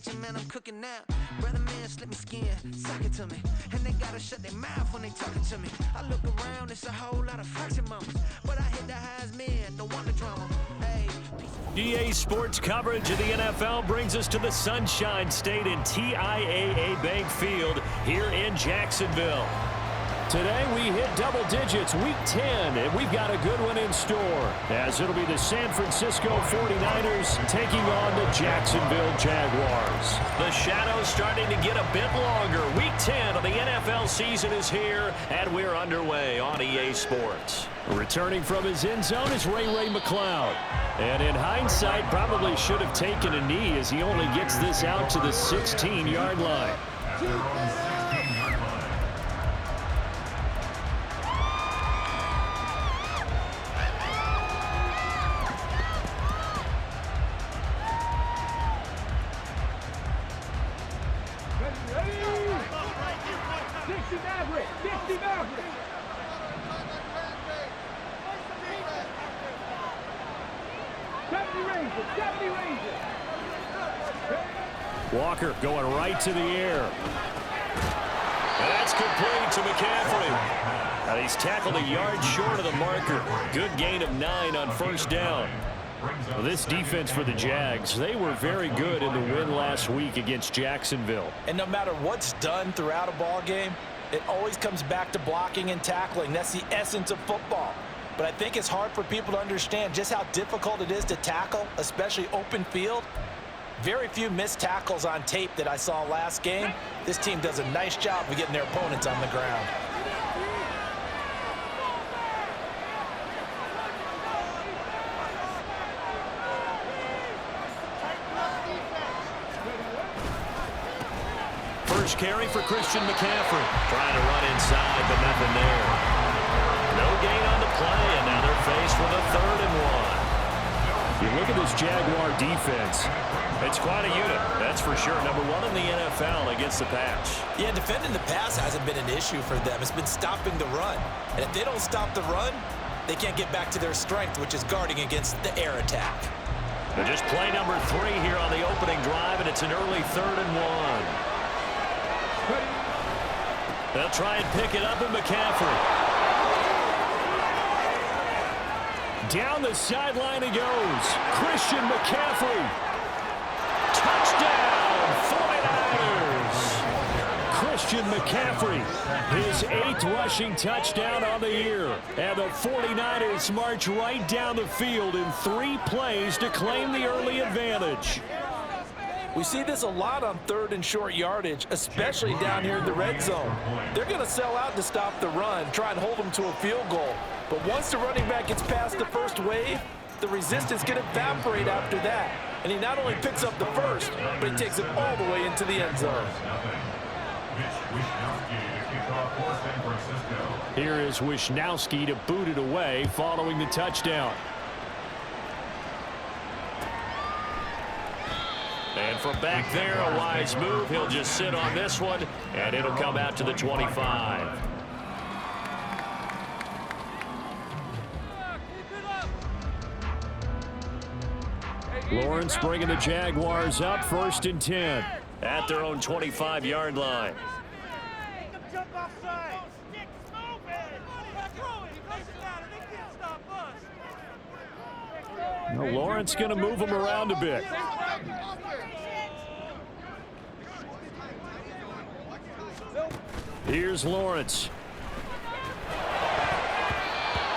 kitchen, man, I'm cooking now. Brother man, slip me skin, suck it to me. And they gotta shut their mouth when they talking to me. I look around, it's a whole lot of fraction mamas. But I hit the highs, man, don't want the drama. Hey. EA Sports coverage of the NFL brings us to the Sunshine State in TIAA Bank Field here in Jacksonville. Today we hit double digits, week 10, and we've got a good one in store, as it'll be the San Francisco 49ers taking on the Jacksonville Jaguars. The shadow's starting to get a bit longer. Week 10 of the NFL season is here, and we're underway on EA Sports. Returning from his end zone is Ray McCloud. And in hindsight, probably should have taken a knee as he only gets this out to the 16-yard line. Walker going right to the air. And that's complete to McCaffrey. And he's tackled a yard short of the marker. Good gain of 9 on first down. Well, this defense for the Jags, they were very good in the win last week against Jacksonville. And no matter what's done throughout a ball game, it always comes back to blocking and tackling. That's the essence of football. But I think it's hard for people to understand just how difficult it is to tackle, especially open field. Very few missed tackles on tape that I saw last game. This team does a nice job of getting their opponents on the ground. First carry for Christian McCaffrey. Trying to run inside, but nothing there. No gain on the play, and now they're faced with a 3rd and 1. You look at this Jaguar defense. It's quite a unit, that's for sure. Number 1 in the NFL against the pass. Yeah, defending the pass hasn't been an issue for them. It's been stopping the run. And if they don't stop the run, they can't get back to their strength, which is guarding against the air attack. They're just play number 3 here on the opening drive, and it's an early 3rd and 1. They'll try and pick it up with McCaffrey. Down the sideline he goes. Christian McCaffrey. Touchdown, 49ers. Christian McCaffrey, his 8th rushing touchdown on the year. And the 49ers march right down the field in 3 plays to claim the early advantage. We see this a lot on 3rd and short yardage, especially down here in the red zone. They're going to sell out to stop the run, try and hold them to a field goal. But once the running back gets past the first wave, the resistance can evaporate after that. And he not only picks up the first, but he takes it all the way into the end zone. Here is Wishnowski to boot it away following the touchdown. And from back there, a wise move. He'll just sit on this one, and it'll come out to the 25. Lawrence bringing the Jaguars up, 1st and 10 at their own 25-yard line. Now Lawrence going to move him around a bit. Here's Lawrence.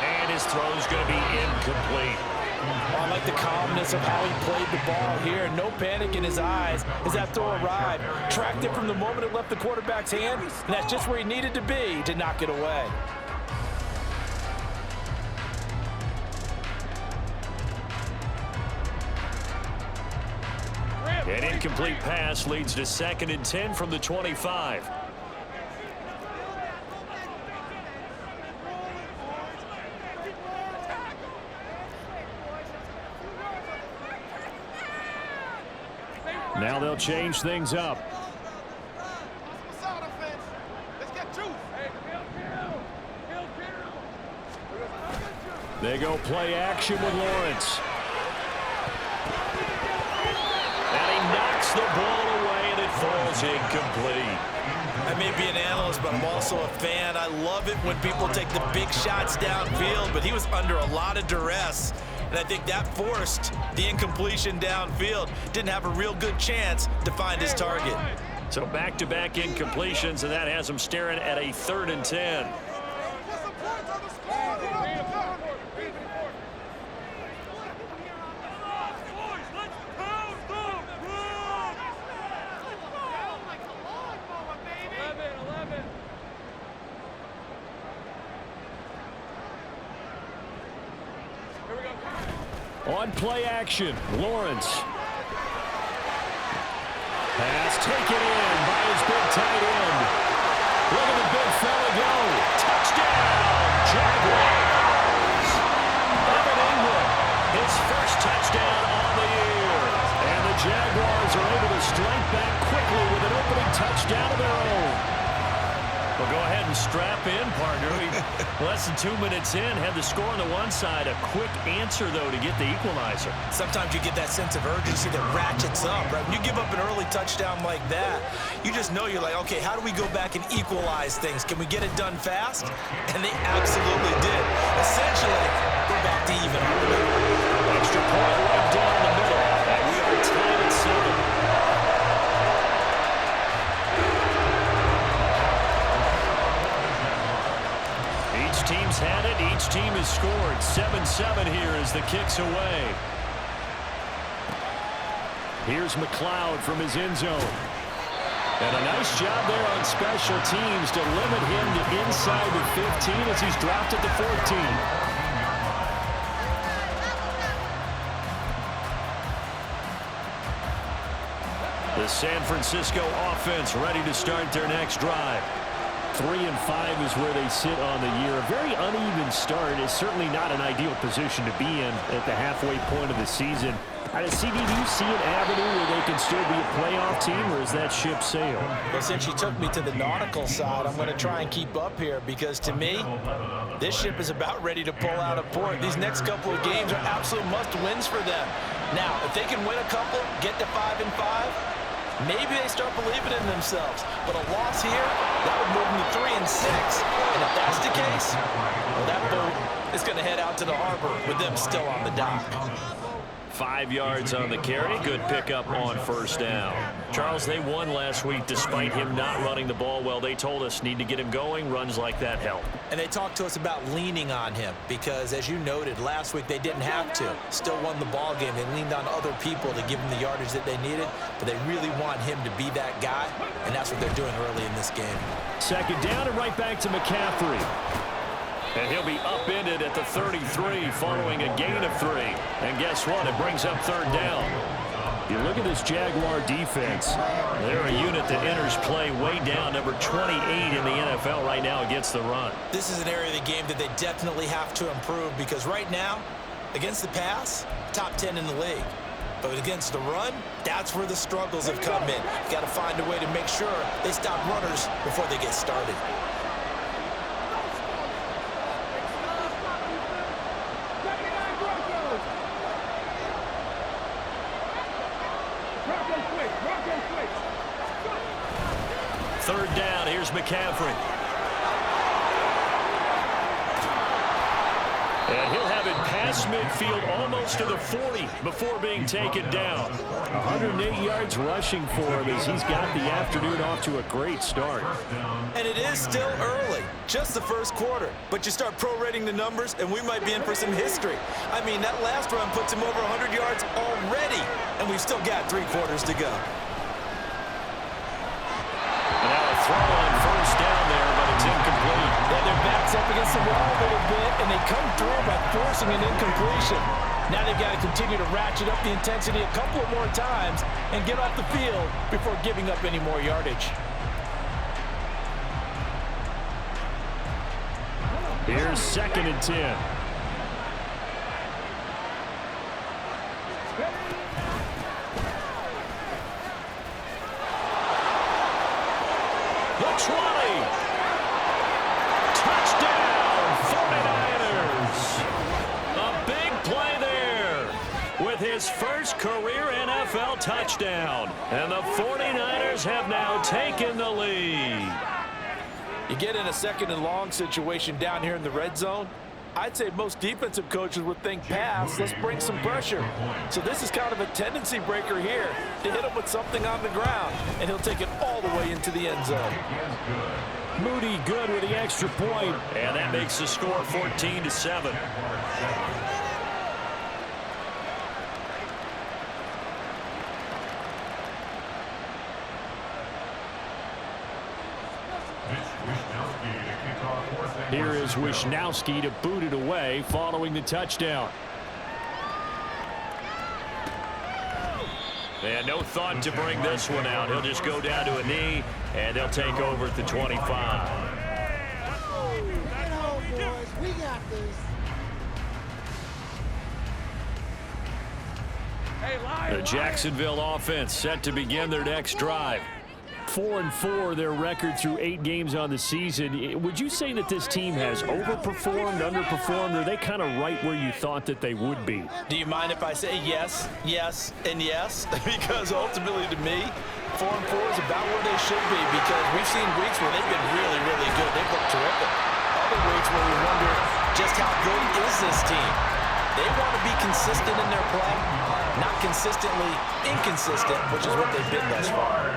And his throw's going to be incomplete. Oh, I like the calmness of how he played the ball here. No panic in his eyes as that throw arrived. Tracked it from the moment it left the quarterback's hand, and that's just where he needed to be to knock it away. An incomplete pass leads to 2nd and 10 from the 25. Now they'll change things up. They go play action with Lawrence. And he knocks the ball falls incomplete. I may be an analyst, but I'm also a fan. I love it when people take the big shots downfield, but he was under a lot of duress. And I think that forced the incompletion downfield. Didn't have a real good chance to find his target. So back-to-back incompletions, and that has him staring at a 3rd and 10. On play action, Lawrence. Pass taken in by his big tight end. Look at the big fella go. Touchdown, Jaguars. Evan Ingram, his first touchdown on the year. And the Jaguars are able to strike back quickly with an opening touchdown of their own. Well, go ahead and strap in, partner. Less than 2 minutes in, had the score on the one side. A quick answer, though, to get the equalizer. Sometimes you get that sense of urgency that ratchets up, right? When you give up an early touchdown like that, you just know you're like, okay, how do we go back and equalize things? Can we get it done fast? And they absolutely did. Essentially, we're back to even. Extra point right down the middle. And we are tied at 7. Team's had it. Each team has scored. 7-7 here as the kick's away. Here's McLeod from his end zone. And a nice job there on special teams to limit him to inside the 15 as he's dropped at the 14. The San Francisco offense ready to start their next drive. 3-5 is where they sit on the year. A very uneven start is certainly not an ideal position to be in at the halfway point of the season. CD, do you see an avenue where they can still be a playoff team, or is that ship sailed? Well, since you took me to the nautical side, I'm going to try and keep up here because, to me, this ship is about ready to pull out of port. These next couple of games are absolute must-wins for them. Now, if they can win a couple, get to 5-5, maybe they start believing in themselves. But a loss here, that would move them to 3-6. And if that's the case, well, that boat is going to head out to the harbor with them still on the dock. 5 yards on the carry. Good pickup on first down. Charles, they won last week despite him not running the ball well. They told us need to get him going. Runs like that help. And they talked to us about leaning on him because, as you noted, last week they didn't have to. Still won the ball game. They leaned on other people to give them the yardage that they needed, but they really want him to be that guy, and that's what they're doing early in this game. 2nd down and right back to McCaffrey. And he'll be upended at the 33 following a gain of 3. And guess what? It brings up 3rd down. You look at this Jaguar defense. They're a unit that enters play way down, number 28 in the NFL right now against the run. This is an area of the game that they definitely have to improve because right now, against the pass, top 10 in the league. But against the run, that's where the struggles have come in. You got to find a way to make sure they stop runners before they get started. Third down, here's McCaffrey. And he'll have it past midfield almost to the 40 before being taken down. 108 yards rushing for him as he's got the afternoon off to a great start. And it is still early, just the first quarter. But you start prorating the numbers, and we might be in for some history. I mean, that last run puts him over 100 yards already, and we've still got 3 quarters to go. Throw on first down there, but it's incomplete. Yeah, their back's up against the wall a little bit, and they come through by forcing an incompletion. Now they've got to continue to ratchet up the intensity a couple of more times and get off the field before giving up any more yardage. Here's 2nd and 10. The 20. Touchdown, 49ers. A big play there with his first career NFL touchdown. And the 49ers have now taken the lead. You get in a second and long situation down here in the red zone, I'd say most defensive coaches would think pass, let's bring some pressure. So this is kind of a tendency breaker here to hit him with something on the ground, and he'll take it all the way into the end zone. Moody good with the extra point, and that makes the score 14-7. Here is Wisnowski to boot it away following the touchdown. And no thought to bring this one out. He'll just go down to a knee, and they'll take over at the 25. Get home, boys. We got this. The Jacksonville offense set to begin their next drive. 4-4 their record through 8 games on the season. Would you say that this team has overperformed, underperformed, or are they kind of right where you thought that they would be? Do you mind if I say yes, yes, and yes? Because ultimately to me, 4-4 is about where they should be, because we've seen weeks where they've been really, really good. They've looked terrific. Other weeks where we wonder just how good is this team. They want to be consistent in their play, not consistently inconsistent, which is what they've been thus far.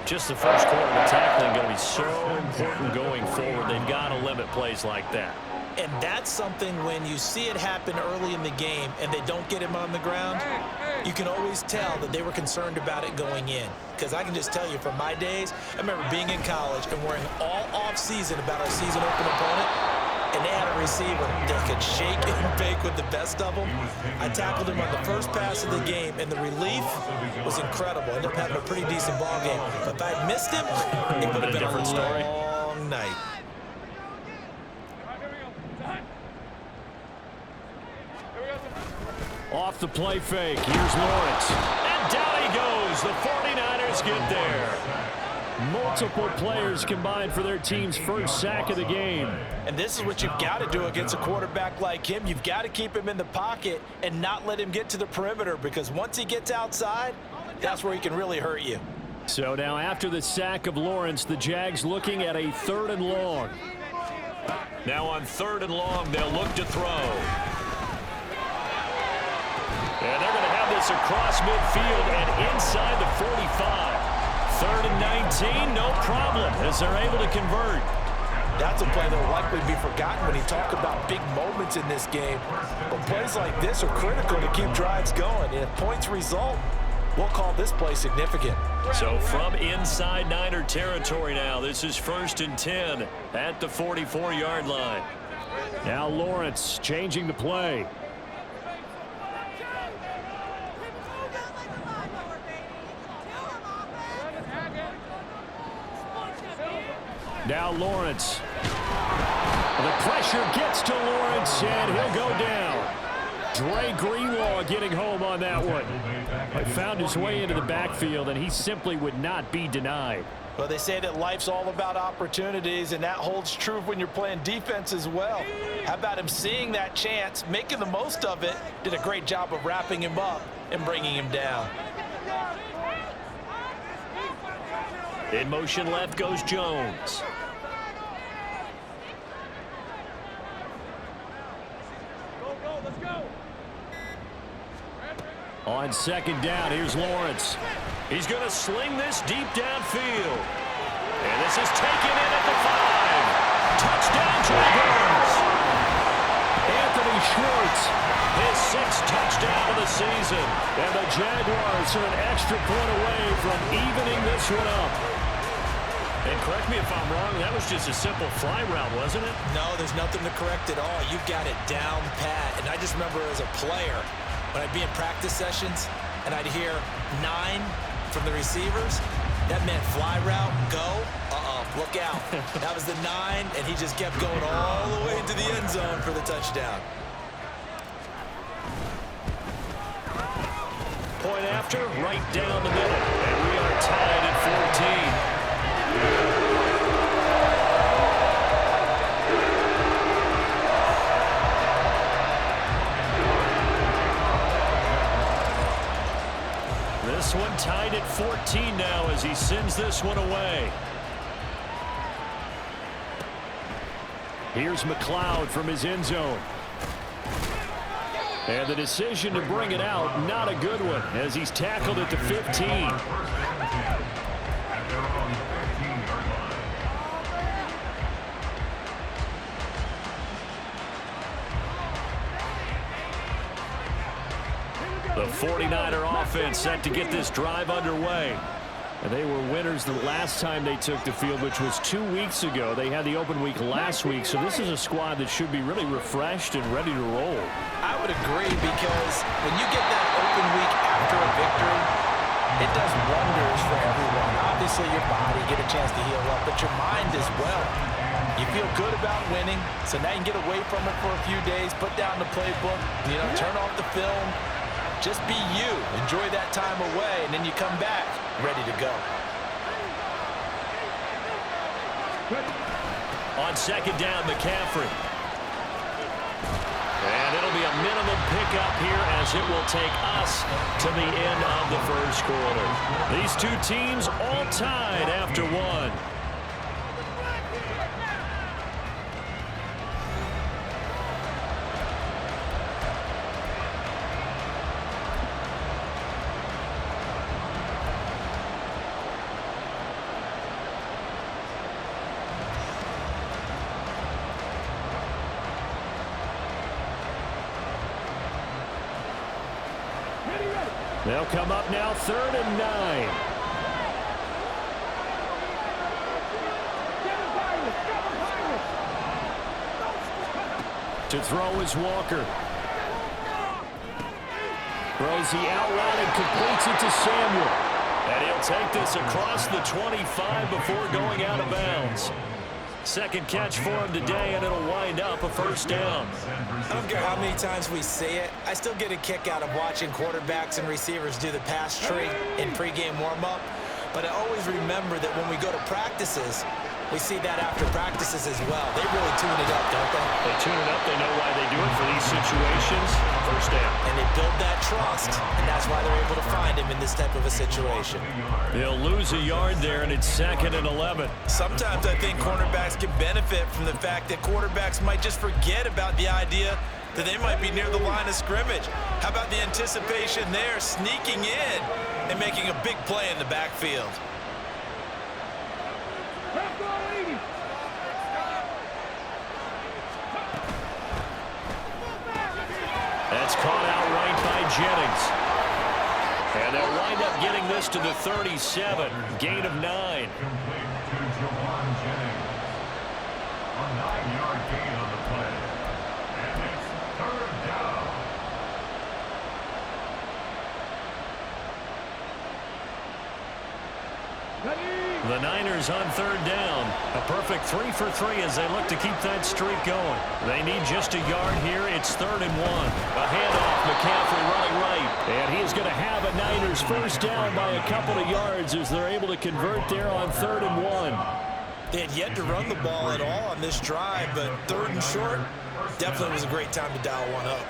Just the first quarter of the tackling going to be so important going forward. They've got to limit plays like that. And that's something when you see it happen early in the game and they don't get him on the ground, you can always tell that they were concerned about it going in. Because I can just tell you from my days, I remember being in college and worrying all off-season about our season open opponent. And they had a receiver that could shake and bake with the best of them. I tackled him on the first pass of the game, and the relief was incredible. I ended up having a pretty decent ball game. But if I had missed him, it would have been a long night. Off the play fake, here's Lawrence. And down he goes. The 49ers get there. Multiple players combined for their team's first sack of the game. And this is what you've got to do against a quarterback like him. You've got to keep him in the pocket and not let him get to the perimeter, because once he gets outside, that's where he can really hurt you. So now after the sack of Lawrence, the Jags looking at a 3rd and long. Now on 3rd and long, they'll look to throw. And they're going to have this across midfield and inside the 45. 3rd and 19, no problem, as they're able to convert. That's a play that will likely be forgotten when you talk about big moments in this game. But plays like this are critical to keep drives going. And if points result, we'll call this play significant. So from inside Niner territory now, this is 1st and 10 at the 44-yard line. Now Lawrence changing the play. Now Lawrence. The pressure gets to Lawrence, and he'll go down. Dre Greenlaw getting home on that one. He found his way into the backfield, and he simply would not be denied. Well, they say that life's all about opportunities, and that holds true when you're playing defense as well. How about him seeing that chance, making the most of it, did a great job of wrapping him up and bringing him down. In motion left goes Jones. On 2nd down, here's Lawrence. He's going to sling this deep downfield. And this is taken in at the 5. Touchdown, Jaguars. Anthony Schwartz, his 6th touchdown of the season. And the Jaguars are an extra point away from evening this one up. And correct me if I'm wrong, that was just a simple fly route, wasn't it? No, there's nothing to correct at all. You got it down pat. And I just remember as a player, when I'd be in practice sessions and I'd hear 9 from the receivers, that meant fly route, go, look out. That was the 9, and he just kept going all the way to the end zone for the touchdown. Point after, right down the middle. And we are tied at 14. This one 14 now as he sends this one away. Here's McLeod from his end zone. And the decision to bring it out, not a good one, as he's tackled at the 15. The 49er offense set to get this drive underway. And they were winners the last time they took the field, which was 2 weeks ago. They had the open week last week, so this is a squad that should be really refreshed and ready to roll. I would agree, because when you get that open week after a victory, it does wonders for everyone. Obviously, your body get a chance to heal up, but your mind as well. You feel good about winning, so now you can get away from it for a few days, put down the playbook, turn off the film. Just be you. Enjoy that time away, and then you come back ready to go. On second down, McCaffrey. And it'll be a minimum pickup here as it will take us to the end of the first quarter. These two teams all tied after one. They'll come up now, 3rd and 9. To throw is Walker. Throws the outright and completes it to Samuel. And he'll take this across the 25 before going out of bounds. Second catch for him today, and it'll wind up a first down. I don't care how many times we say it, I still get a kick out of watching quarterbacks and receivers do the pass tree in pregame warm-up. But I always remember that when we go to practices, we see that after practices as well. They really tune it up, don't they? They tune it up. They know why they do it for these situations. First down. And they build that trust, and that's why they're able to find him in this type of a situation. They'll lose a yard there, and it's 2nd and 11. Sometimes I think cornerbacks can benefit from the fact that quarterbacks might just forget about the idea that they might be near the line of scrimmage. How about the anticipation there, sneaking in and making a big play in the backfield? That's caught out right by Jennings. And they'll wind up getting this to the 37. Gain of 9. A 9-yard gain on the play. And it's 3rd down. The Niners on 3rd down. A perfect 3 for 3 as they look to keep that streak going. They need just a yard here. It's 3rd and 1. A handoff, McCaffrey running right. And he is going to have a Niners first down by a couple of yards as they're able to convert there on 3rd and 1. They had yet to run the ball at all on this drive, but 3rd and short definitely was a great time to dial one up.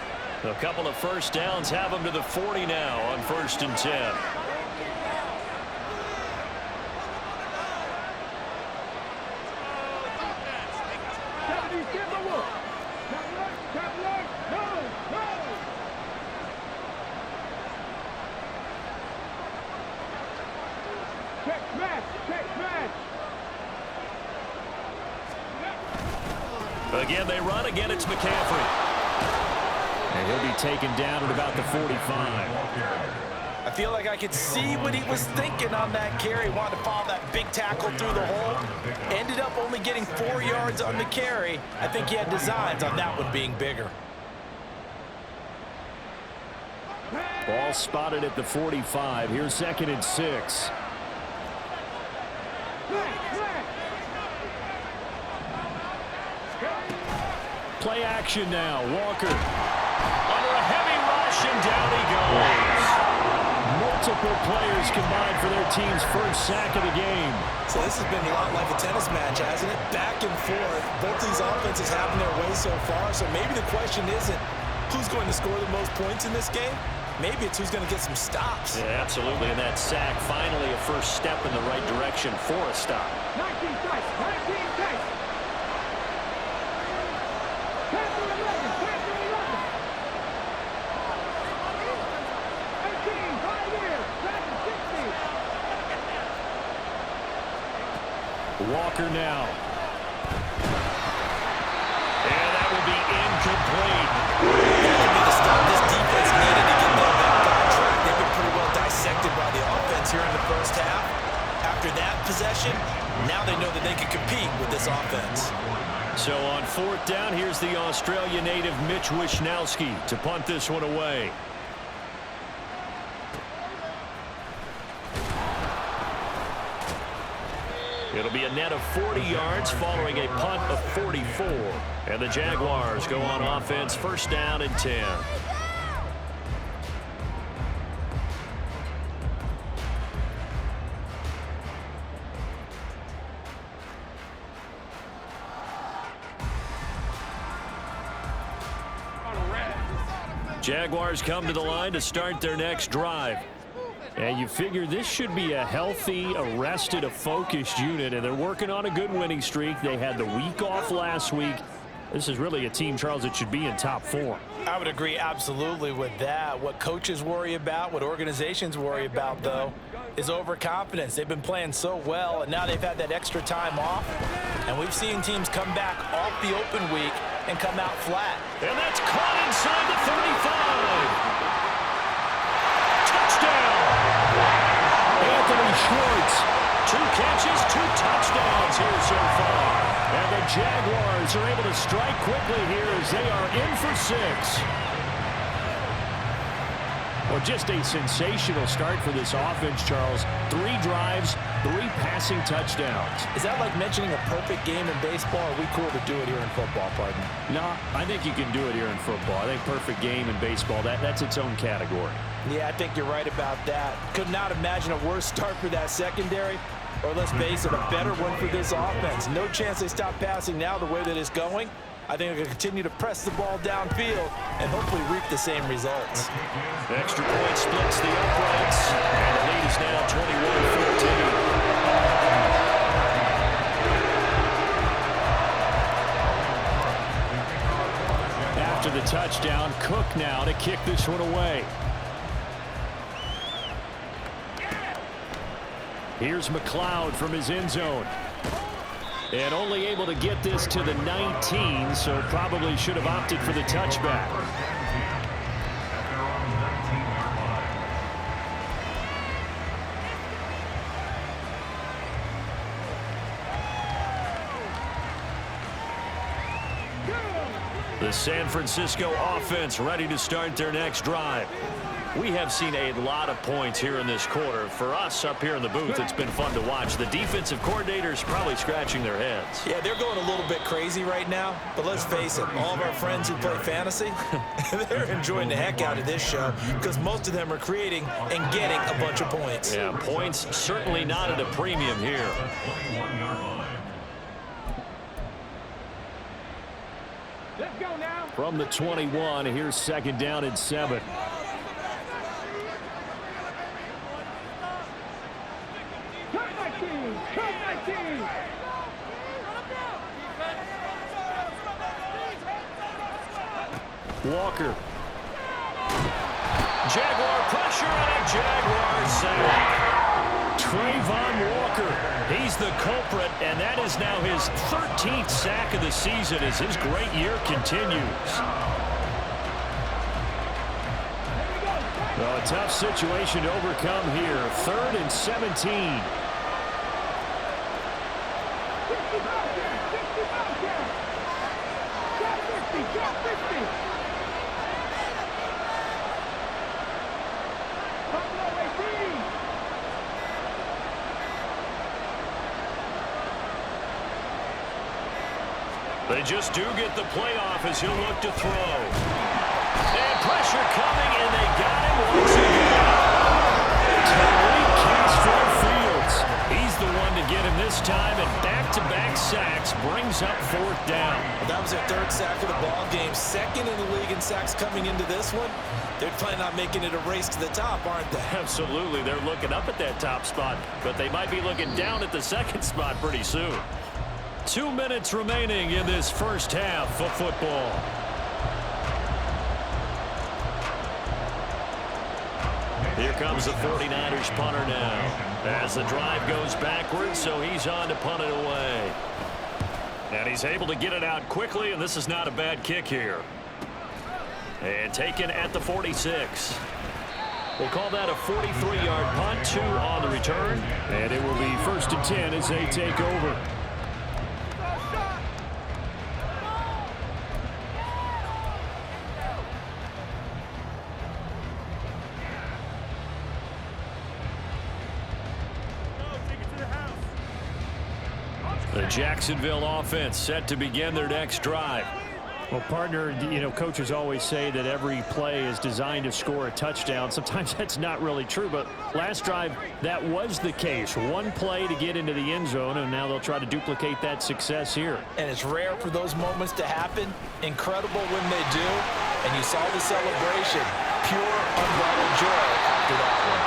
A couple of first downs have them to the 40 now on 1st and 10. Again, they run. Again, it's McCaffrey. And he'll be taken down at about the 45. I feel like I could see what he was thinking on that carry. Wanted to follow that big tackle through the hole. Ended up only getting 4 yards on the carry. I think he had designs on that one being bigger. Ball spotted at the 45. Here's 2nd and 6. Play action now. Walker under a heavy rush, and down he goes. Multiple players combined for their team's first sack of the game. So this has been a lot like a tennis match, hasn't it? Back and forth. Both these offenses having their way so far. So maybe the question isn't, who's going to score the most points in this game? Maybe it's who's going to get some stops. Yeah, absolutely. And that sack, finally a first step in the right direction for a stop. 19 dice, 19 dice. Panther 11, Panther 11. 18, 5 years, Madden 60. Walker now. And that will be incomplete. That could be the stop this defense needed to get them back on track. They've been pretty well dissected by the offense here in the first half. After that possession, now they know that they can compete with this offense. So on fourth down, here's the Australia native Mitch Wishnowsky to punt this one away. It'll be a net of 40 yards following a punt of 44. And the Jaguars go on offense, first down and 10. Jaguars come to the line to start their next drive. And you figure this should be a healthy, a rested, a focused unit, and they're working on a good winning streak. They had the week off last week. This is really a team, Charles, that should be in top form. I would agree absolutely with that. What coaches worry about, what organizations worry about, though, is overconfidence. They've been playing so well, and now they've had that extra time off. And we've seen teams come back off the open week and come out flat. And that's caught inside the 35. Touchdown! Anthony Schwartz, 2 catches, 2 touchdowns here so far. And the Jaguars are able to strike quickly here as they are in for 6. Well, just a sensational start for this offense, Charles. 3 drives, 3 passing touchdowns. Is that like mentioning a perfect game in baseball? Or are we cool to do it here in football, pardon? No, I think you can do it here in football. I think perfect game in baseball, that's its own category. Yeah, I think you're right about that. Could not imagine a worse start for that secondary, or let's face it, a better one for this offense. No chance they stop passing now the way that it's going. I think they're going to continue to press the ball downfield and hopefully reap the same results. Extra point splits the uprights, and the lead is now 21-14. After the touchdown, Cook now to kick this one away. Here's McLeod from his end zone. And only able to get this to the 19, so probably should have opted for the touchback. The San Francisco offense ready to start their next drive. We have seen a lot of points here in this quarter. For us up here in the booth, it's been fun to watch. The defensive coordinators probably scratching their heads. Yeah, they're going a little bit crazy right now. But let's face it, all of our friends who play fantasy, they're enjoying the heck out of this show because most of them are creating and getting a bunch of points. Yeah, points certainly not at a premium here. Let's go now. From the 21, here's second down and 7. Walker. Jaguar pressure and a Jaguar sack. Trayvon Walker, he's the culprit, and that is now his 13th sack of the season as his great year continues. Well, a tough situation to overcome here. 3rd and 17. They just do get the playoff as he'll look to throw. And pressure coming, and they got him once again. Tariq Castro Fields. He's the one to get him this time, and back-to-back sacks. brings up 4th down. Well, that was their 3rd sack of the ball game. 2nd in the league in sacks coming into this one. They're planning on making it a race to the top, aren't they? Absolutely. They're looking up at that top spot, but they might be looking down at the 2nd spot pretty soon. 2 minutes remaining in this first half of football. Here comes the 49ers punter now. As the drive goes backwards, so he's on to punt it away. And he's able to get it out quickly, and this is not a bad kick here. And taken at the 46. We'll call that a 43-yard punt, 2 on the return. And it will be 1st and 10 as they take over. The Jacksonville offense set to begin their next drive. Well, partner, coaches always say that every play is designed to score a touchdown. Sometimes that's not really true, but last drive, that was the case. One play to get into the end zone, and now they'll try to duplicate that success here. And it's rare for those moments to happen. Incredible when they do. And you saw the celebration. Pure, unbridled joy after that one.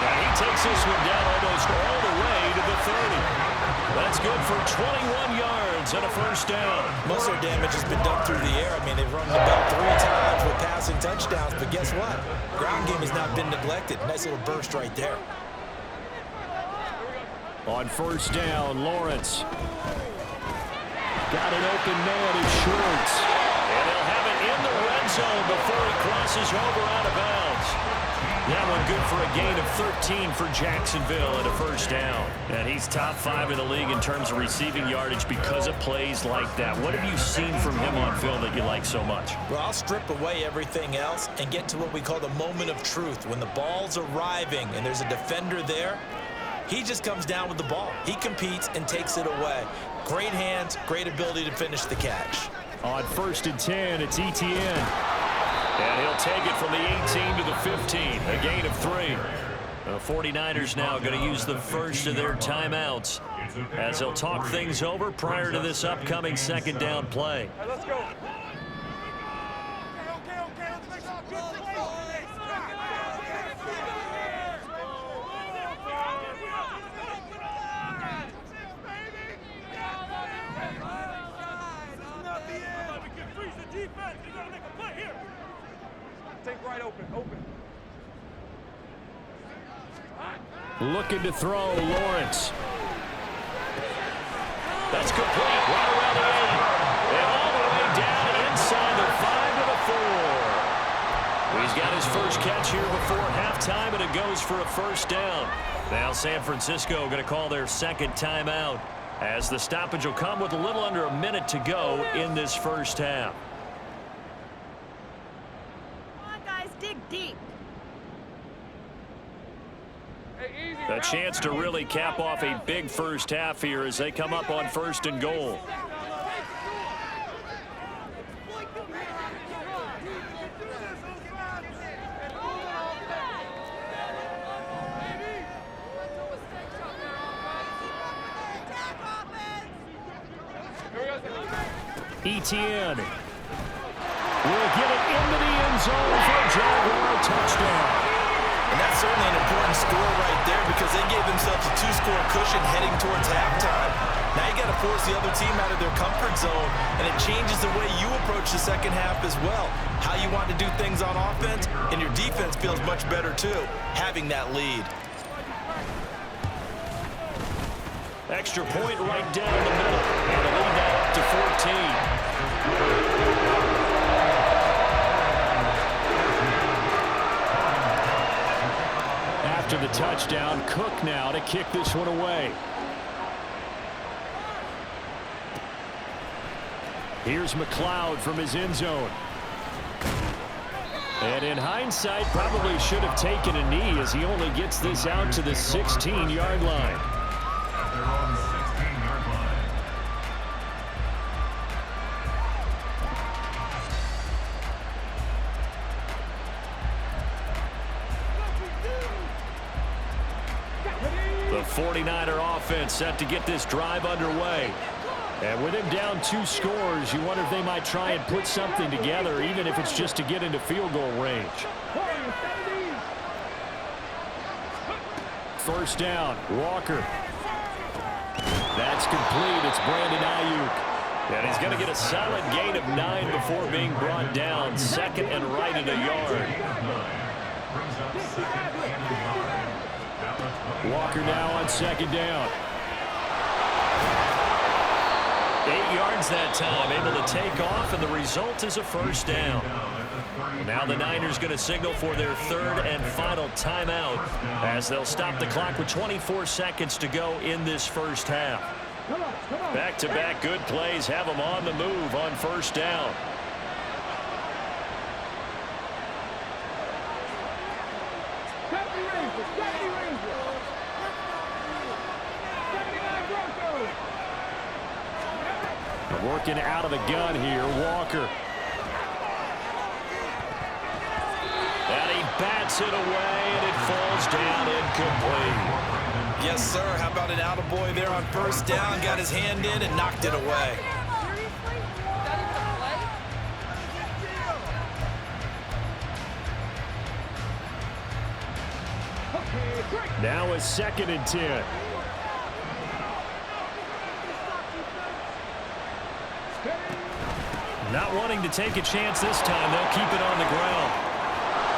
And he takes this one down almost all the way to the 30. That's good for 21 yards and a 1st down. Most of their damage has been done through the air. I mean, they've run the ball 3 times with passing touchdowns, but guess what? Ground game has not been neglected. Nice little burst right there. On 1st down, Lawrence. Got an open man in Schwartz. And they'll have it in the red zone before he crosses over out of bounds. That one good for a gain of 13 for Jacksonville and a 1st down. And he's top 5 in the league in terms of receiving yardage because of plays like that. What have you seen from him on film that you like so much? Well, I'll strip away everything else and get to what we call the moment of truth. When the ball's arriving and there's a defender there, he just comes down with the ball. He competes and takes it away. Great hands, great ability to finish the catch. On 1st and 10, it's Etienne. And he'll take it from the 18 to the 15, a gain of 3. The 49ers now going to use the first of their timeouts as they'll talk things over prior to this upcoming 2nd down play. All right, let's go. Looking to throw, Lawrence. That's complete, right around the 8. And all the way down inside the 5 to the 4. He's got his first catch here before halftime, and it goes for a 1st down. Now San Francisco going to call their 2nd timeout as the stoppage will come with a little under a minute to go in this first half. Come on, guys, dig deep. A chance to really cap off a big first half here as they come up on 1st and goal. Etienne will get it into the end zone for a Jaguar touchdown. And that's certainly an important score right there because they gave themselves a 2-score cushion heading towards halftime. Now you got to force the other team out of their comfort zone, and it changes the way you approach the 2nd half as well. How you want to do things on offense, and your defense feels much better too, having that lead. Extra point right down the middle, and a lead now up to 14. After the touchdown, Cook now to kick this one away. Here's McLeod from his end zone. And in hindsight, probably should have taken a knee as he only gets this out to the 16-yard line. They're on the 16-yard line. The 49er offense set to get this drive underway. And with him down 2 scores, you wonder if they might try and put something together, even if it's just to get into field goal range. First down, Walker. That's complete. It's Brandon Ayuk. And he's going to get a solid gain of 9 before being brought down. Second and right at a yard. Walker now on second down. 8 yards that time, able to take off, and the result is a first down. Now the Niners going to signal for their third and final timeout as they'll stop the clock with 24 seconds to go in this first half. Back-to-back good plays have them on the move on first down. Working out of the gun here, Walker. And he bats it away, and it falls down incomplete. Yes, sir. How about an attaboy there on first down? Got his hand in and knocked it away. Now a 2nd and 10. Not wanting to take a chance this time, they'll keep it on the ground.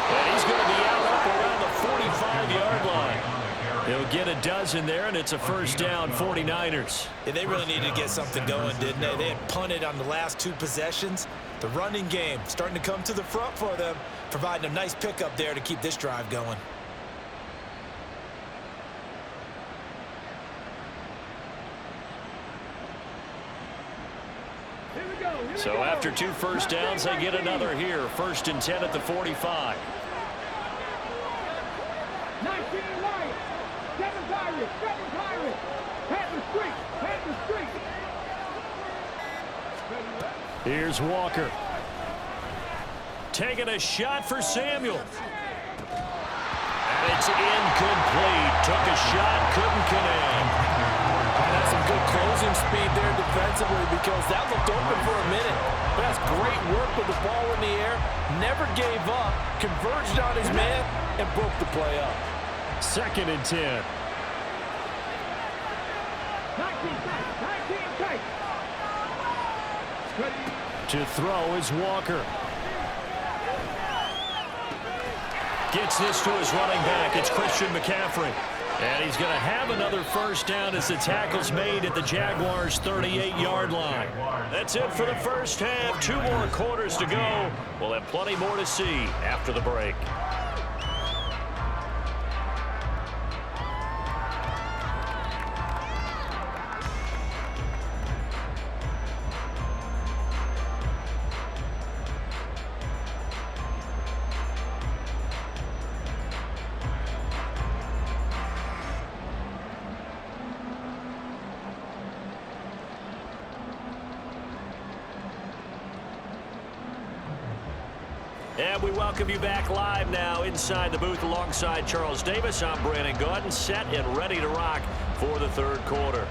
And he's going to be out up around the 45-yard line. He'll get a dozen there, and it's a first down, 49ers. Yeah, they really needed to get something going, didn't they? They had punted on the last 2 possessions. The running game starting to come to the front for them, providing a nice pickup there to keep this drive going. So after 2 first downs, they get another here. 1st and 10 at the 45. 19 Lions, 7 Pirates, 7 Pirates. Panther Street. Here's Walker. Taking a shot for Samuel. And it's incomplete. Took a shot, couldn't connect. That's some good closing speed there defensively because that looked open for a minute. But that's great work with the ball in the air. Never gave up, converged on his man, and broke the play up. 2nd and 10. 19 to throw is Walker. Gets this to his running back. It's Christian McCaffrey. And he's going to have another first down as the tackle's made at the Jaguars' 38-yard line. That's it for the first half. 2 more quarters to go. We'll have plenty more to see after the break. And we welcome you back live now inside the booth alongside Charles Davis. I'm Brandon Gaudin, set and ready to rock for the third quarter.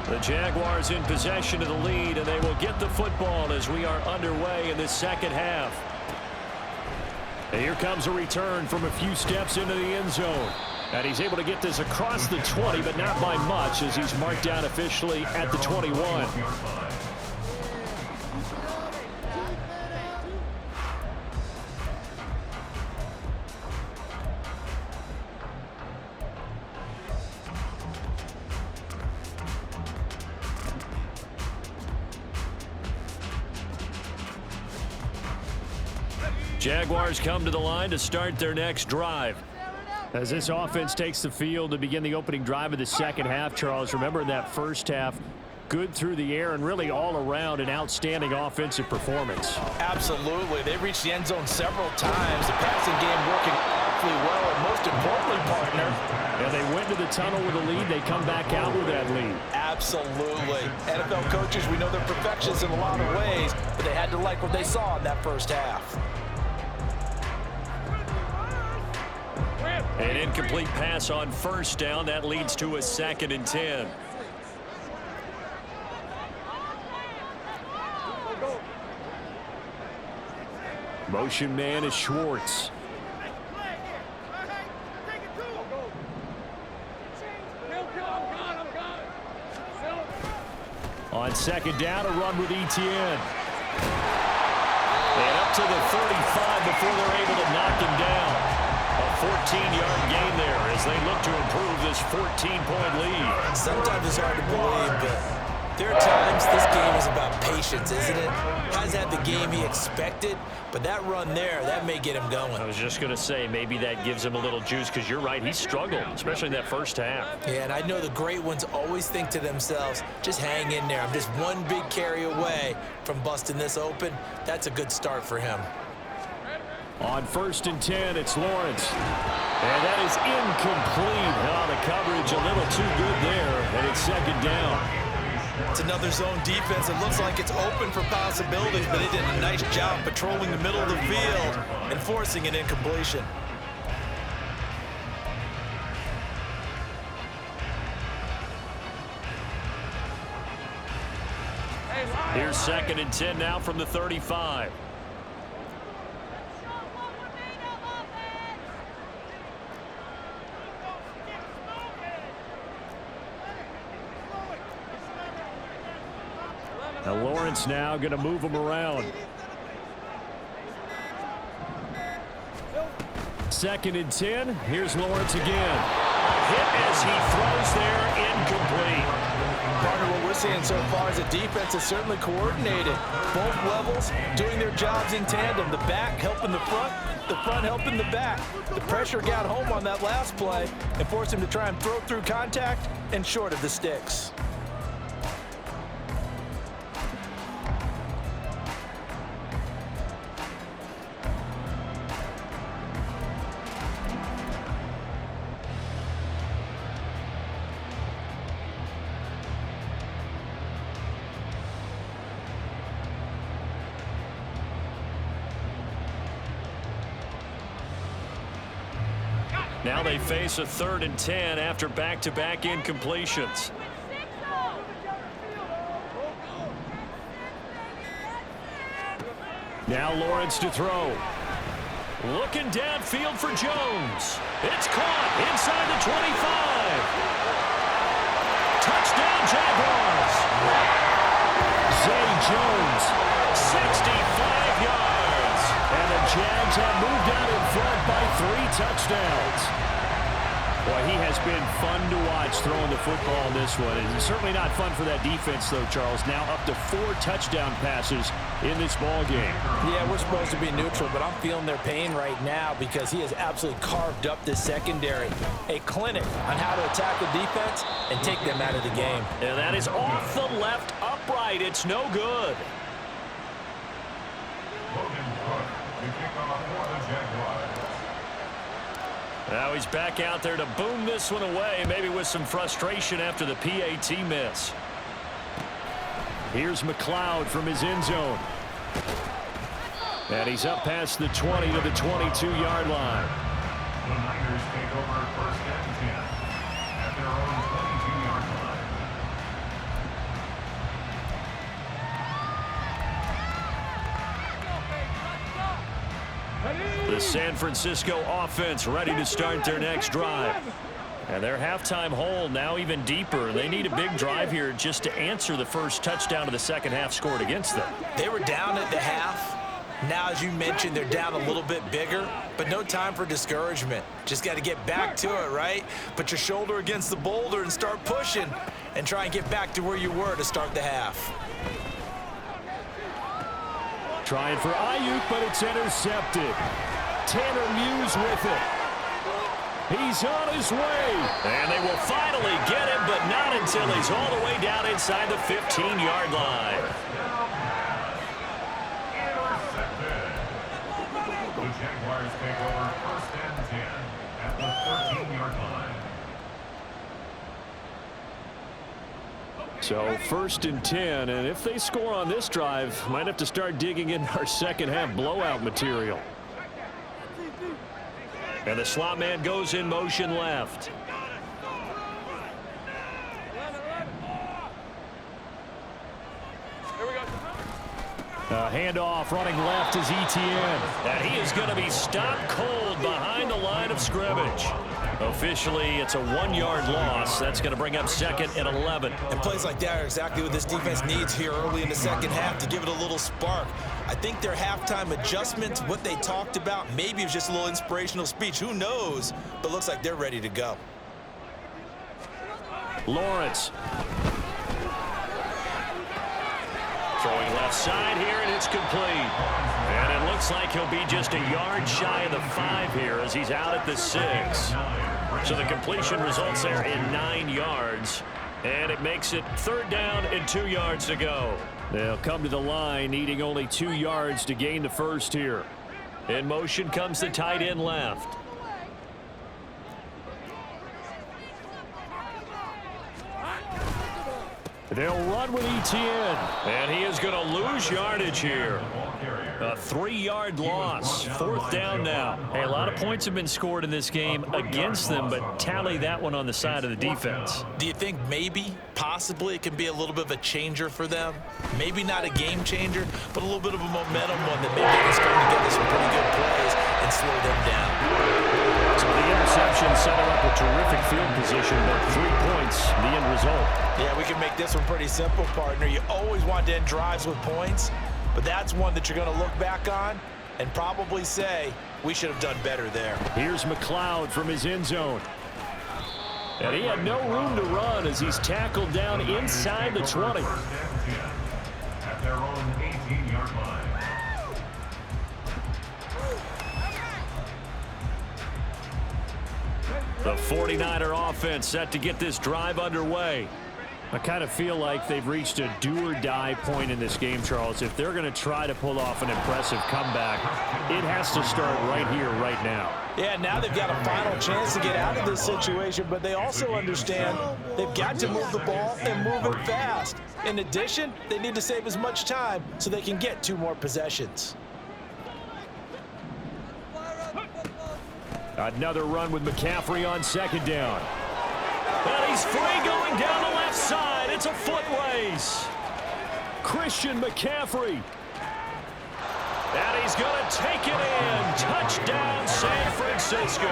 The Jaguars in possession of the lead, and they will get the football as we are underway in this second half. And here comes a return from a few steps into the end zone. And he's able to get this across the 20, but not by much as he's marked down officially at the 21. Jaguars come to the line to start their next drive. As this offense takes the field to begin the opening drive of the second half, Charles, remember in that first half, good through the air and really all around an outstanding offensive performance. Absolutely. They reached the end zone several times. The passing game working awfully well, and most importantly, partner. And they went to the tunnel with a lead. They come back out with that lead. Absolutely. NFL coaches, we know they're perfectionists in a lot of ways, but they had to like what they saw in that first half. An incomplete pass on first down. That leads to a 2nd and 10. Motion man is Schwartz. On 2nd down, a run with Etienne. And up to the 35 before they're able to knock him down. A 14-yard gain there as they look to improve this 14-point lead. Sometimes it's hard to believe, but there are times this game is about patience, isn't it? Hasn't had the game he expected, but that run there, that may get him going. I was just going to say, maybe that gives him a little juice, because you're right, he struggled, especially in that first half. Yeah, and I know the great ones always think to themselves, just hang in there. I'm just one big carry away from busting this open. That's a good start for him. On 1st and 10, it's Lawrence. And that is incomplete. Oh, the coverage a little too good there, and it's 2nd down. It's another zone defense. It looks like it's open for possibilities, but they did a nice job patrolling the middle of the field and forcing an incompletion. Here's 2nd and 10 now from the 35. Now Lawrence now going to move him around. 2nd and 10. Here's Lawrence again. Hit as he throws there, incomplete. Partner, what we're seeing so far is the defense is certainly coordinated. Both levels doing their jobs in tandem. The back helping the front helping the back. The pressure got home on that last play and forced him to try and throw through contact and short of the sticks. Now they face a 3rd and 10 after back-to-back incompletions. Now Lawrence to throw. Looking downfield for Jones. It's caught inside the 25. Touchdown, Jaguars. Zay Jones. 65 yards. And the Jags have moved out in front by 3 touchdowns. Boy, he has been fun to watch throwing the football in this one. It's certainly not fun for that defense, though, Charles. Now up to 4 touchdown passes in this ball game. Yeah, we're supposed to be neutral, but I'm feeling their pain right now because he has absolutely carved up this secondary. A clinic on how to attack the defense and take them out of the game. And that is off the left upright. It's no good. Now he's back out there to boom this one away, maybe with some frustration after the PAT miss. Here's McLeod from his end zone. And he's up past the 20 to the 22-yard line. The Niners take over 1st and 10 at their own 22-yard line. The San Francisco offense ready to start their next drive. And their halftime hole now even deeper. They need a big drive here just to answer the first touchdown of the second half scored against them. They were down at the half. Now, as you mentioned, they're down a little bit bigger, but no time for discouragement. Just got to get back to it, right? Put your shoulder against the boulder and start pushing and try and get back to where you were to start the half. Trying for Ayuk, but it's intercepted. Tanner Muse with it. He's on his way. And they will finally get him, but not until he's all the way down inside the 15-yard line. The Jaguars take over 1st and 10 at the 13-yard line. So 1st and 10, and if they score on this drive, might have to start digging in our second half blowout material. And the slot man goes in motion left. Handoff running left is Etienne. And he is going to be stopped cold behind the line of scrimmage. Officially, it's a 1-yard loss. That's going to bring up 2nd and 11. And plays like that are exactly what this defense needs here early in the second half to give it a little spark. I think their halftime adjustments, what they talked about, maybe it was just a little inspirational speech. Who knows? But looks like they're ready to go. Lawrence. Throwing left side here, and it's complete. And it looks like he'll be just a yard shy of the 5 here as he's out at the 6. So the completion results there in 9 yards. And it makes it 3rd down and 2 yards to go. They'll come to the line needing only 2 yards to gain the first here. In motion comes the tight end left. They'll run with Etienne. And he is going to lose yardage here. A 3-yard loss. 4th down now. Hey, a lot of points have been scored in this game against them, but tally that one on the side of the defense. Do you think maybe, possibly, it can be a little bit of a changer for them? Maybe not a game changer, but a little bit of a momentum one that maybe they can start together some pretty good plays and slow them down. So the interception set up a terrific field position, but 3 points, the end result. Yeah, we can make this one pretty simple, partner. You always want to end drives with points, but that's one that you're going to look back on and probably say, we should have done better there. Here's McLeod from his end zone. And he had no room to run as he's tackled down inside the 20. At their own 18-yard line. The 49er offense set to get this drive underway. I kind of feel like they've reached a do-or-die point in this game, Charles. If they're going to try to pull off an impressive comeback, it has to start right here, right now. Yeah, now they've got a final chance to get out of this situation, but they also understand they've got to move the ball and move it fast. In addition, they need to save as much time so they can get 2 more possessions. Another run with McCaffrey on 2nd down. And he's free going down the left side. It's a foot race. Christian McCaffrey. And he's going to take it in. Touchdown, San Francisco.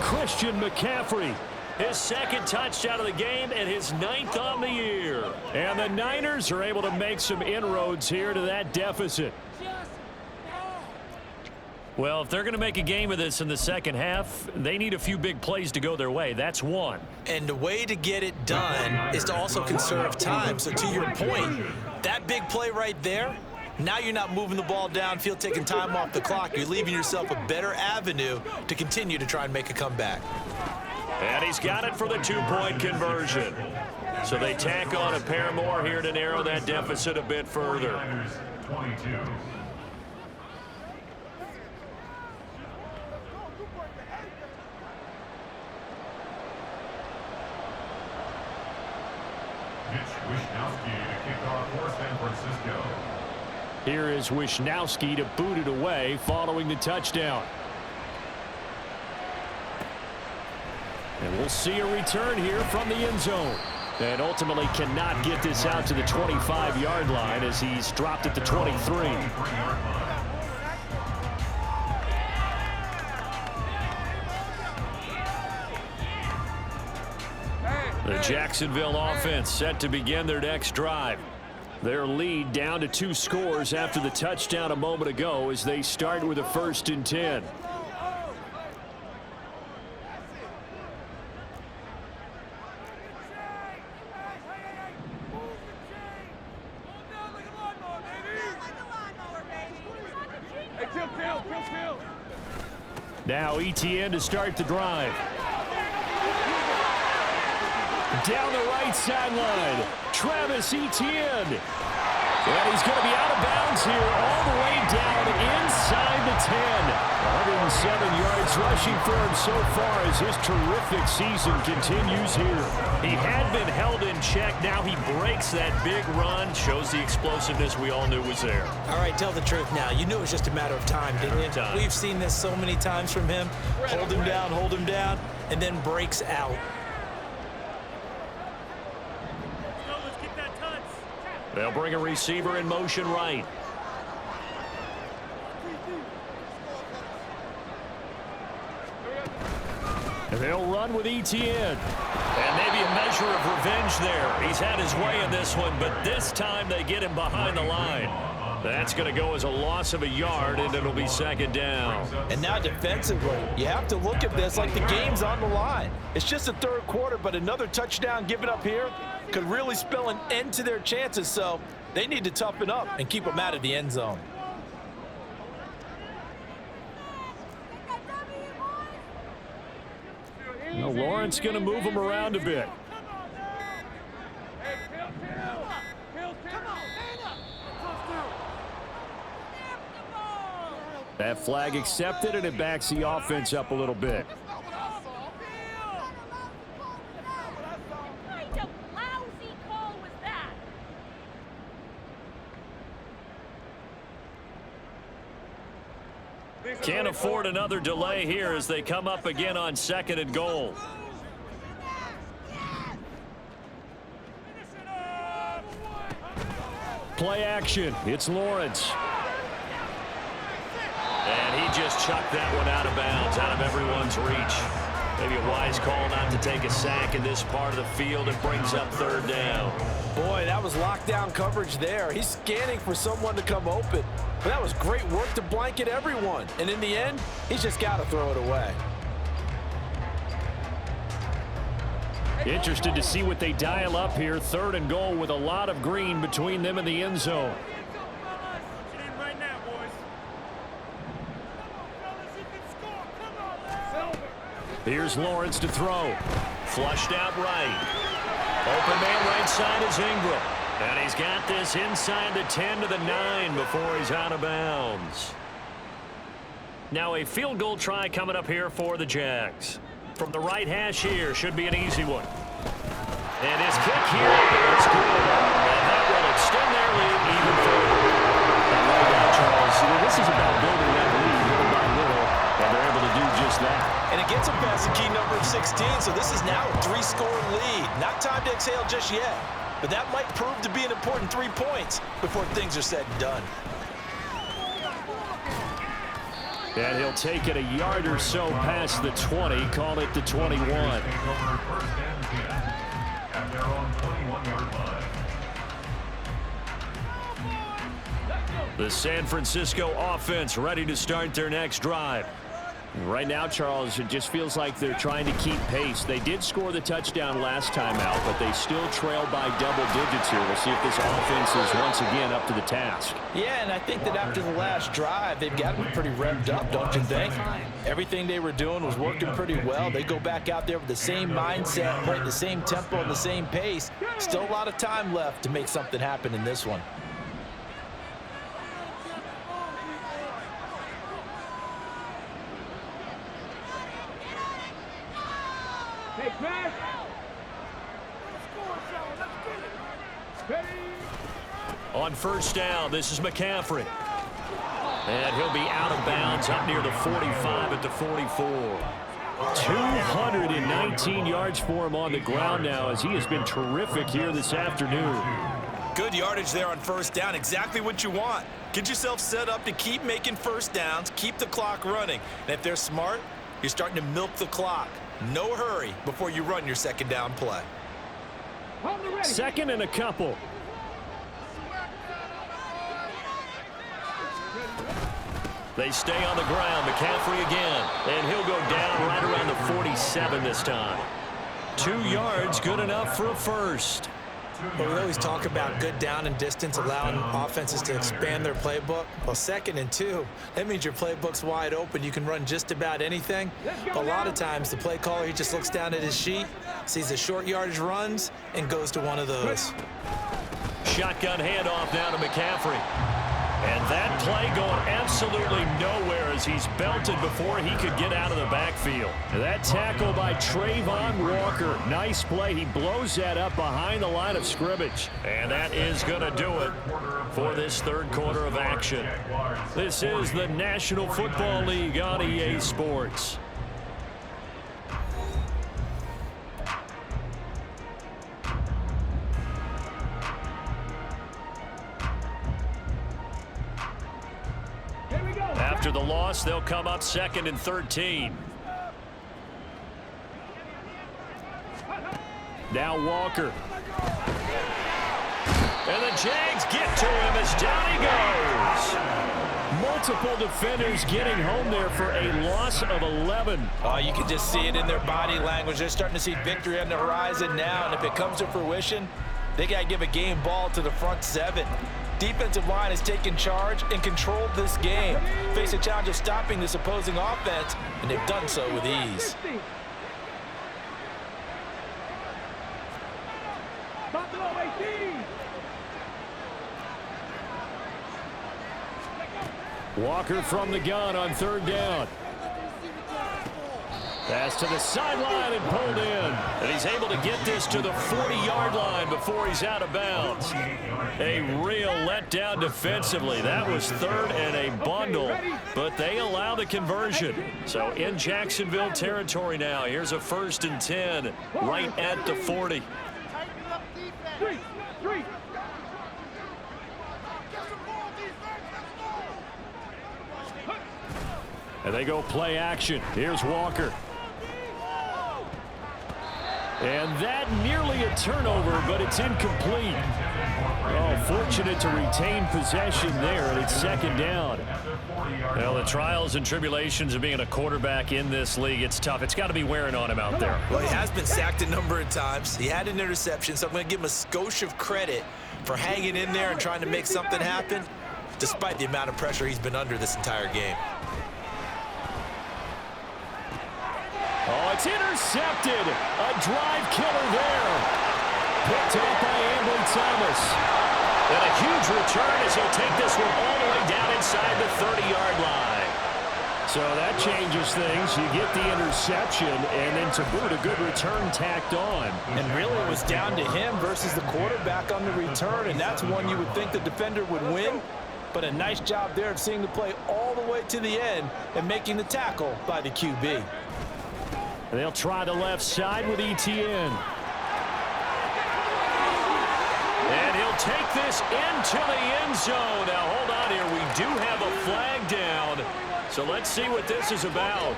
Christian McCaffrey. His 2nd touchdown of the game and his 9th on the year. And the Niners are able to make some inroads here to that deficit. Well, if they're going to make a game of this in the second half, they need a few big plays to go their way. That's one. And the way to get it done is to also conserve time. So to your point, that big play right there, now you're not moving the ball downfield, taking time off the clock. You're leaving yourself a better avenue to continue to try and make a comeback. And he's got it for the 2-point conversion. So they tack on a pair more here to narrow that deficit a bit further. 22. Wishnowski to kick off for San Francisco. Here is Wishnowski to boot it away following the touchdown. And we'll see a return here from the end zone. And ultimately cannot get this out to the 25-yard line as he's dropped at the 23. The Jacksonville offense set to begin their next drive. Their lead down to 2 scores after the touchdown a moment ago as they start with a 1st and 10. Now Etienne to start the drive. Down the right sideline, Travis Etienne. And he's going to be out of bounds here all the way down inside the 10. 107 yards rushing for him so far as his terrific season continues here. He had been held in check. Now he breaks that big run. Shows the explosiveness we all knew was there. All right, tell the truth now. You knew it was just a matter of time, didn't you? We've seen this so many times from him. Hold him down, and then breaks out. They'll bring a receiver in motion right. And they'll run with ETN. And maybe a measure of revenge there. He's had his way in this one, but this time they get him behind the line. That's going to go as a loss of a yard, and it'll be second down. And now defensively, you have to look at this like the game's on the line. It's just the third quarter, but another touchdown given up here could really spell an end to their chances, so they need to toughen up and keep them out of the end zone. Now Lawrence going to move him around a bit. That flag accepted, and it backs the offense up a little bit. Can't afford another delay here as they come up again on 2nd and goal. Play action. It's Lawrence. And he just chucked that one out of bounds, out of everyone's reach. Maybe a wise call not to take a sack in this part of the field. It brings up 3rd down. Boy, that was lockdown coverage there. He's scanning for someone to come open. But that was great work to blanket everyone. And in the end, he's just got to throw it away. Interested to see what they dial up here. 3rd and goal with a lot of green between them and the end zone. Here's Lawrence to throw. Flushed out right. Open man right side is Ingram. And he's got this inside the 10 to the 9 before he's out of bounds. Now a field goal try coming up here for the Jags. From the right hash here should be an easy one. And his kick here is good. And that will extend their lead even further. And right now, Charles, this is about building that lead little by little, and they're able to do just that. And it gets them past the key number of 16, so this is now a 3-score lead. Not time to exhale just yet, but that might prove to be an important 3 points before things are said and done. And he'll take it a yard or so past the 20, call it the 21. The San Francisco offense ready to start their next drive. Right now, Charles, it just feels like they're trying to keep pace. They did score the touchdown last time out, but they still trail by double digits here. We'll see if this offense is once again up to the task. Yeah, and I think that after the last drive, they've got to be pretty revved up, don't you think? Everything they were doing was working pretty well. They go back out there with the same mindset, playing the same tempo and the same pace. Still a lot of time left to make something happen in this one. On 1st down, this is McCaffrey. And he'll be out of bounds up near the 45 at the 44. 219 yards for him on the ground now as he has been terrific here this afternoon. Good yardage there on 1st down. Exactly what you want. Get yourself set up to keep making 1st downs, keep the clock running. And if they're smart, you're starting to milk the clock. No hurry before you run your 2nd down play. 2nd and a couple. They stay on the ground. McCaffrey again. And he'll go down right around the 47 this time. 2 yards, good enough for a first. But we always talk about good down and distance, allowing offenses to expand their playbook. Well, 2nd and 2, that means your playbook's wide open. You can run just about anything. But a lot of times, the play caller, he just looks down at his sheet, sees the short yardage runs, and goes to one of those. Shotgun handoff now to McCaffrey. And that play going absolutely nowhere as he's belted before he could get out of the backfield. That tackle by Trayvon Walker. Nice play. He blows that up behind the line of scrimmage. And that is going to do it for this third quarter of action. This is the National Football League on EA Sports. After the loss, they'll come up 2nd and 13. Now Walker. And the Jags get to him as down he goes. Multiple defenders getting home there for a loss of 11. You can just see it in their body language. They're starting to see victory on the horizon now, and if it comes to fruition, they got to give a game ball to the front 7. Defensive line has taken charge and controlled this game. Face a challenge of stopping this opposing offense, and they've done so with ease. Walker from the gun on 3rd down. Pass to the sideline and pulled in. And he's able to get this to the 40-yard line before he's out of bounds. A real letdown defensively. That was 3rd and a bundle, but they allow the conversion. So in Jacksonville territory now. Here's a 1st and 10 right at the 40. And they go play action. Here's Walker. And that nearly a turnover, but it's incomplete. Oh, fortunate to retain possession there, and it's 2nd down. Well, the trials and tribulations of being a quarterback in this league, it's tough. It's got to be wearing on him out there. Well, he has been sacked a number of times. He had an interception, so I'm going to give him a skosh of credit for hanging in there and trying to make something happen, despite the amount of pressure he's been under this entire game. Oh, it's intercepted. A drive killer there. Picked up by Ambry Thomas. And a huge return as he'll take this one all the way down inside the 30-yard line. So that changes things. You get the interception, and then to boot, a good return tacked on. And really it was down to him versus the quarterback on the return, and that's one you would think the defender would win. But a nice job there of seeing the play all the way to the end and making the tackle by the QB. And they'll try the left side with Etienne. And he'll take this into the end zone. Now, hold on here. We do have a flag down. So let's see what this is about.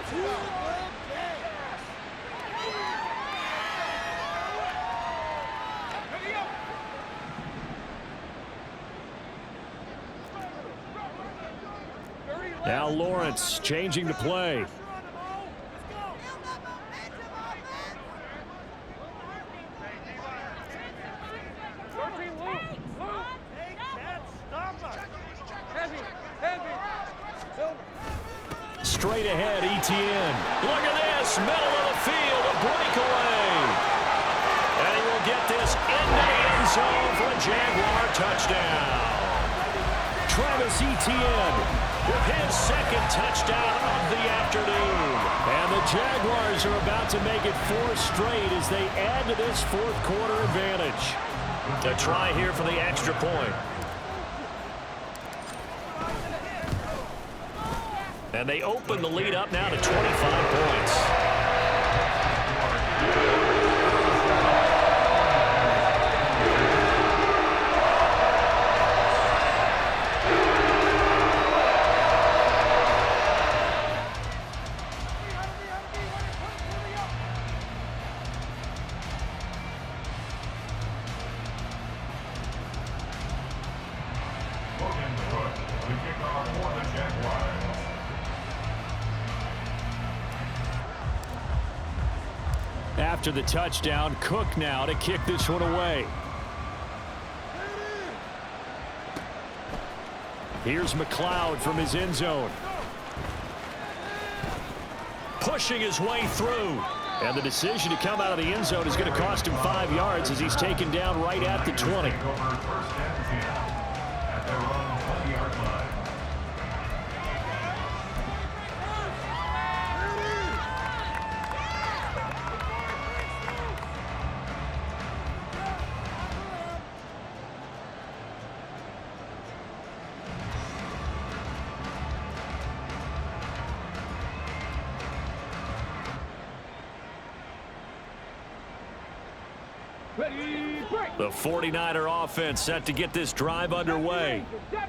Now Lawrence changing the play. Straight ahead, Etienne. Look at this, middle of the field, a breakaway. And he will get this into the end zone for a Jaguar touchdown. Travis Etienne with his 2nd touchdown of the afternoon. And the Jaguars are about to make it 4 straight as they add to this 4th quarter advantage. To try here for the extra point. And they open the lead up now to 25 points. After the touchdown, Cook now to kick this one away. Here's McLeod from his end zone. Pushing his way through. And the decision to come out of the end zone is going to cost him 5 yards as he's taken down right at the 20. The 49er offense set to get this drive underway.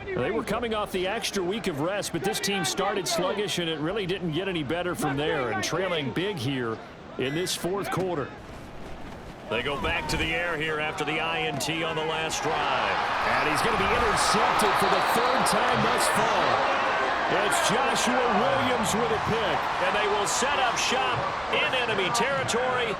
They were coming off the extra week of rest, but this team started sluggish, and it really didn't get any better from there, and trailing big here in this fourth quarter. They go back to the air here after the INT on the last drive. And he's going to be intercepted for the third time thus far. It's Joshua Williams with a pick. And they will set up shop in enemy territory.